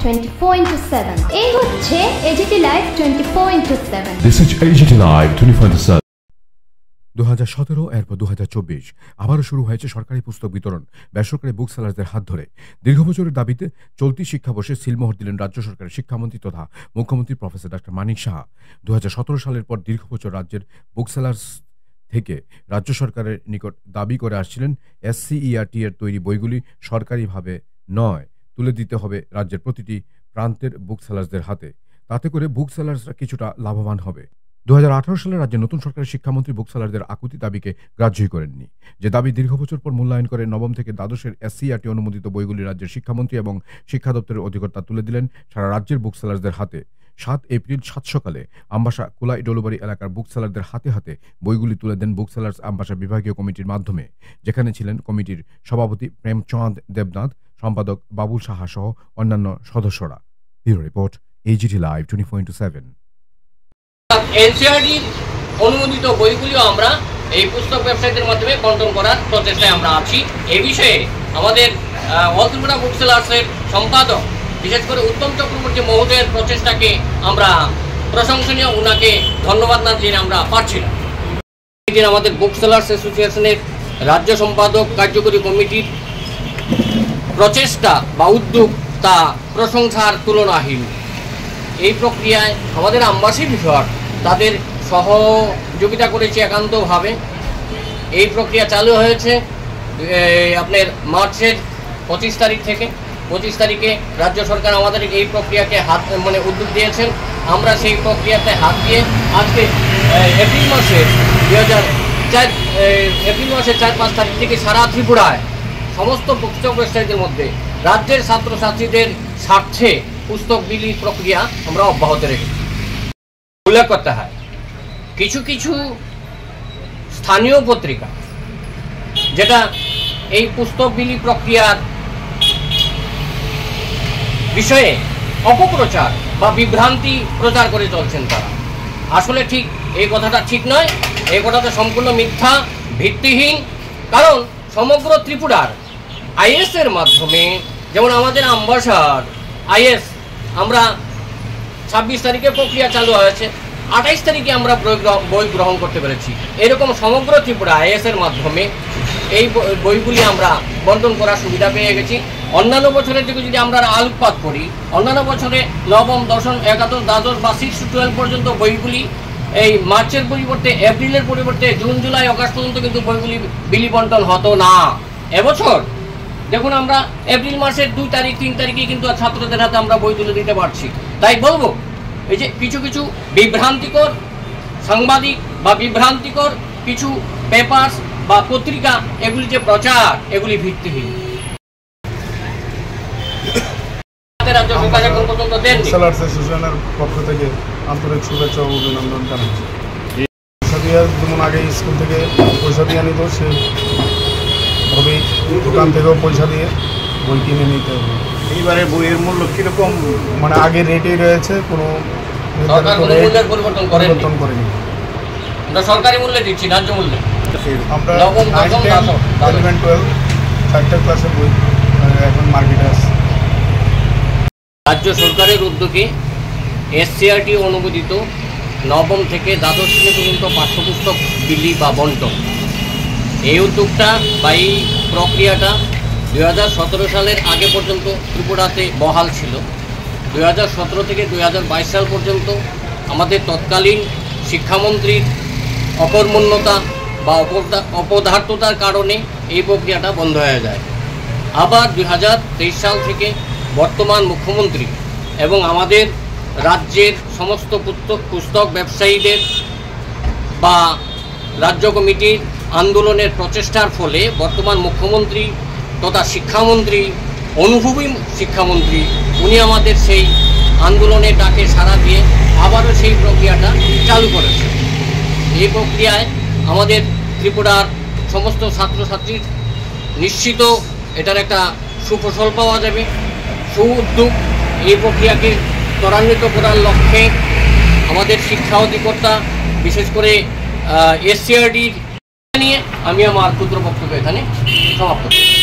24/7 এই হচ্ছে AGT live 24/7। This is AGT Live 24/7। 2017 এরপর 2024 আবারও শুরু হয়েছে সরকারি পুস্তক বিতরণ বেসরকারি বুক সেলারদের হাত ধরে। দীর্ঘ বছরের দাবিতে চলতি শিক্ষাবর্ষে সিলমোহর দিলেন রাজ্য সরকারের শিক্ষামন্ত্রী তথা মুখ্যমন্ত্রী প্রফেসর ডক্টর মানিক সাহা। 2017 সালের পর দীর্ঘ বছর রাজ্যের বুক সেলার্স থেকে রাজ্য সরকারের নিকট দাবি করে আসছিলেন SCERT এর তৈরি বইগুলি সরকারিভাবে নয় তুলে দিতে হবে রাজ্যের প্রতিটি প্রান্তের বুক সেলার্সদের হাতে। তাতে করে বুক সেলার্সরা কিছুটা লাভবান হবে। 2018 সালে রাজ্যের নতুন সরকারের শিক্ষামন্ত্রী বুক সেলারদের আকুতি দাবিকে গ্রাহ্যই করেননি। যে দাবি দীর্ঘ বছর পর মূল্যায়ন করে নবম থেকে দ্বাদশের SCERT অনুমোদিত বইগুলি রাজ্যের শিক্ষামন্ত্রী এবং শিক্ষা দপ্তরের অধিকর্তা তুলে দিলেন সারা রাজ্যের বুক সেলারদের হাতে। 7 এপ্রিল সাত সকালে আমবাসা কুলাই ডলুবাড়ি এলাকার বুক সেলারদের হাতে হাতে বইগুলি তুলে দেন বুক সেলার্স আমবাসা বিভাগীয় কমিটির মাধ্যমে, যেখানে ছিলেন কমিটির সভাপতি প্রেমচাঁদ দেবনাথ, সম্পাদক বাবুল সাহা সহ অন্যান্য সদস্যরা। Bureau report, AGT live 24/7। NCERT অনুমোদিত বইগুলিও আমরা এই পুস্তক ওয়েবসাইটের মাধ্যমে বন্টন করার প্রচেষ্টায় আমরা আছি। এই বিষয়ে আমাদের অল ত্রিপুরা বুক সেলার্সের সম্পাদক বিশেষ করে উত্তম চক্রবর্তী মহোদয়ের প্রচেষ্টাকে আমরা প্রশংসনীয়, ওনাকে ধন্যবাদ না দিয়ে আমরা পারছি না। এদিন আমাদের বুক সেলার্স অ্যাসোসিয়েশনের রাজ্য সম্পাদক কার্যকরী কমিটির প্রচেষ্টা বা উদ্যোগ তা প্রশংসার তুলনাহীন। এই প্রক্রিয়ায় আমাদের আমবাসী বিভাগ তাদের সহযোগিতা করেছে একান্তভাবে। এই প্রক্রিয়া চালু হয়েছে আপনার মার্চের 25 তারিখ থেকে। 25 তারিখে রাজ্য সরকার আমাদের এই প্রক্রিয়াকে উদ্যোগ দিয়েছেন। আমরা সেই প্রক্রিয়াতে হাত দিয়ে আজকে এপ্রিল মাসের 4-5 তারিখ থেকে সারা ত্রিপুরায় সমস্ত পুস্তক ওয়েবসাইটের মধ্যে রাজ্যের ছাত্রছাত্রীদের স্বার্থে পুস্তক বিলির প্রক্রিয়া আমরা অব্যাহত রেখেছি। উল্লেখ করতে হয়, কিছু কিছু স্থানীয় পত্রিকা যেটা এই পুস্তক বিলি প্রক্রিয়ার বিষয়ে অপপ্রচার বা বিভ্রান্তি প্রচার করে চলছেন তারা। আসলে ঠিক এই কথাটা ঠিক নয়, এই কথাটা সম্পূর্ণ মিথ্যা, ভিত্তিহীন। কারণ সমগ্র ত্রিপুরার IS এর মাধ্যমে, যেমন আমাদের আমবাসার IS আমরা 26 তারিখে প্রক্রিয়া চালু হয়েছে, 28 তারিখে আমরা বই গ্রহণ করতে পেরেছি। এরকম সমগ্র ত্রিপুরা IS এর মাধ্যমে এই বইগুলি আমরা বন্টন করার সুবিধা পেয়ে গেছি। অন্যান্য বছরের দিকে যদি আমরা আলোকপাত করি, অন্যান্য বছরে নবম, দশম, একাদশ, দ্বাদশ বা 6 to 12 পর্যন্ত বইগুলি এই মার্চের পরিবর্তে, এপ্রিলের পরিবর্তে জুন, জুলাই, আগস্ট পর্যন্ত কিন্তু বইগুলি বিলি বন্টন হতো না। এবছর দেখুন আমরা এপ্রিল মাসের 2 তারিখ 3 তারিখে কিন্তু ছাত্রদের হাতে আমরা বই তুলে দিতে পারছি। তাই বলবো, এই যে কিছু কিছু বিভ্রান্তিকর সাংবাদিক বা বিভ্রান্তিকর কিছু পেপারস বা পত্রিকা, এগুলি যে প্রচার, এগুলি ভিত্তিহীন। রাজ্য সরকার এখন পর্যন্ত দেননি। সেলার্স অ্যাসোসিয়েশনের পক্ষ থেকে আন্তরিক শুভেচ্ছা ও অভিনন্দন জানাচ্ছি। পয়সা দিয়ে যেমন আগে স্কুল থেকে পয়সা দিয়ে নিত, সেভাবেই দোকান থেকেও পয়সা দিয়ে বই কিনে নিতে হবে। এইবারে বইয়ের মূল্য কিরকম? মানে আগে রেটেই রয়েছে, কোনো মূল্যের পরিবর্তন করেনি। আমরা সরকারি মূল্যে দিচ্ছি, ন্যায্য মূল্যে। আমরা 9, 10, 11, 12 4টা ক্লাসের বই এখন মার্কেটে আছে। রাজ্য সরকারের উদ্যোগে SCERT অনুমোদিত নবম থেকে দ্বাদশ শ্রেণী পর্যন্ত পাঠ্যপুস্তক বিলি বা বন্টন, এই উদ্যোগটা বা এই প্রক্রিয়াটা 2017 সালের আগে পর্যন্ত ত্রিপুরাতে বহাল ছিল। 2017 থেকে 2022 সাল পর্যন্ত আমাদের তৎকালীন শিক্ষামন্ত্রীর অকর্মণ্যতা বা অপদার্থতার কারণে এই প্রক্রিয়াটা বন্ধ হয়ে যায়। আবার 2023 সাল থেকে বর্তমান মুখ্যমন্ত্রী এবং আমাদের রাজ্যের সমস্ত পুস্তক ব্যবসায়ীদের বা রাজ্য কমিটির আন্দোলনের প্রচেষ্টার ফলে বর্তমান মুখ্যমন্ত্রী তথা শিক্ষামন্ত্রী, অনুভবী শিক্ষামন্ত্রী, উনি আমাদের সেই আন্দোলনের ডাকে সাড়া দিয়ে আবারও সেই প্রক্রিয়াটা চালু করেছে। এই প্রক্রিয়ায় আমাদের ত্রিপুরার সমস্ত ছাত্রছাত্রীর নিশ্চিত এটার একটা সুফসল পাওয়া যাবে। উদ্যোগ এই প্রক্রিয়াকে ত্বরান্বিত করার লক্ষ্যে আমাদের শিক্ষা অধিকর্তা, বিশেষ করে SCERT নিয়ে আমি আমার ক্ষুদ্র বক্তব্য এখানে সমাপ্ত করি।